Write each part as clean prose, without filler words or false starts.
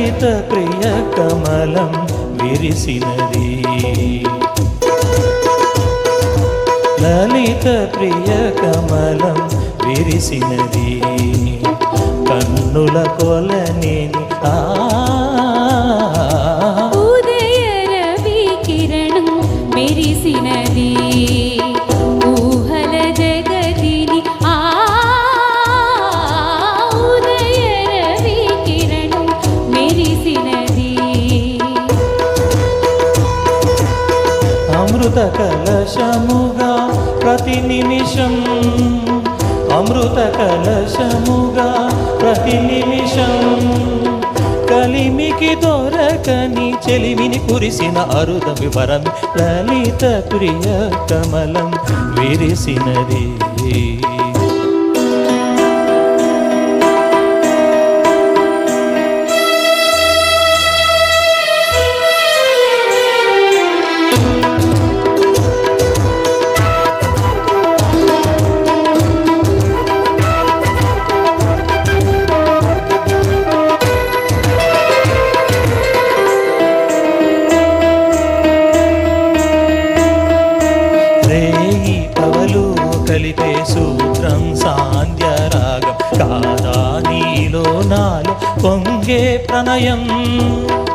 లలిత ప్రియ కమలం విరిసినది లలిత ప్రియ కమలం విరిసినది కన్నుల కొలని ఉదయ రవి కిరణం మెరిసినది ఊహల జగతిని ఉదయ రవి కిరణం మెరిసినది అమృత కలశముగా ప్రతి నిమిషం అమృత కలశముగా ప్రతి నిమిషం కలిమికి దొరకని చెలిమిని కురిసిన అరుద వివరం లలిత ప్రియ కమలం విరిసినది కలిపే సూత్రం సాంధ్యరాగం కాదా నీలో నాలో పొంగే ప్రణయం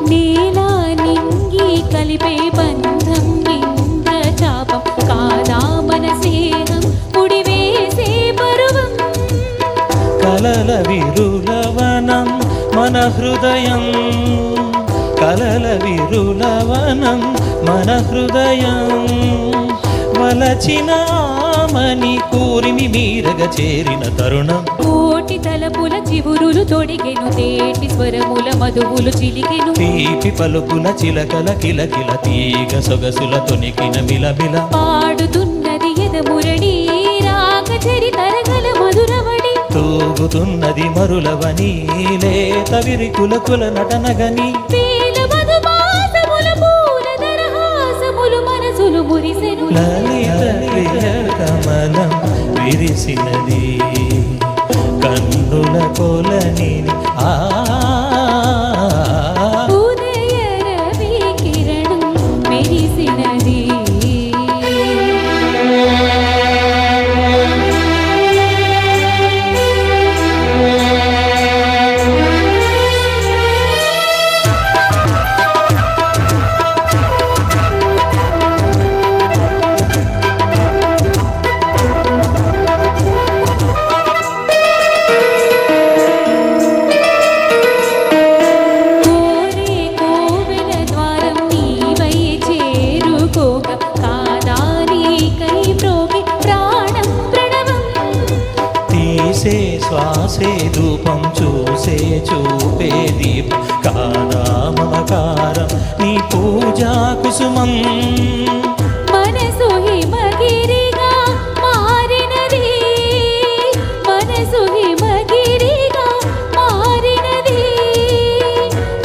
నీలా నింగి కలిపే బంధం ఇంద్రచాపం కాదా మన స్నేహం ముడివేసే పరువం కలల విరులవనం మన హృదయం కలల విరులవనం మన హృదయం వలచిన మని కూరిమి మీరగ చేరిన తరుణం కోటి తలపుల చివురులు తొడిగెను తేటి స్వరముల మధువులు చిలికెను తీపి పలుకుల చిలకల కిలకిల తీగ సొగసుల తొనికిన మిలమిల పాడుతున్నది ఎదమురడి రాగ చరి తరగల మధురవడి తూగుతున్నది మరులవని లేత విరికుల కుల నటనగని లలిత ప్రియ కమలం విరిసినది కన్నుల కొలని ఉదయ రవి కిరణం మెరిసినది శ్వాసే ధూపం చూసే చూపే దీపం కాదా మమకారం నీ పూజా కుసుమం మనసు హిమగిరిగా మారినది మనసు హిమగిరిగా మారినది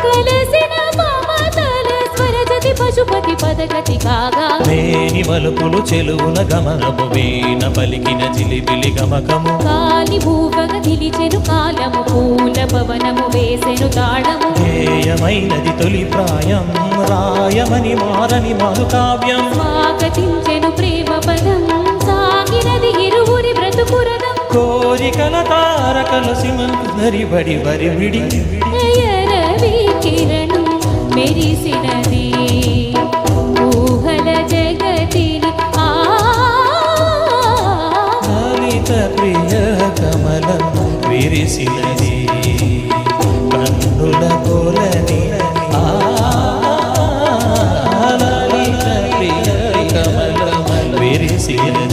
కలసిన మమతల స్వరజతి పశుపతి పదగతి కాగా లేని వలుపులు చెలువున గమనము వీణ పలికిన జిలిబిలి గమకము కాలి భూవగ నిలిచెను కాలము పూల భవనము వేసెను తాళము ధ్యేయమైనది తొలి ప్రాయం రాయమని మారని మధు కావ్యం స్వాగతించెను ప్రేమ పదం సాగినది ఇరువురి బ్రతుకురదం కోరికల తారకల సిమరి బడి వరి విడి రవి కిరణం మెరిసినది ఊహల జగతిని లలిత ప్రియ కమలం విరిసినది కన్నుల కొలని లలిత ప్రియ కమలం విరిసినది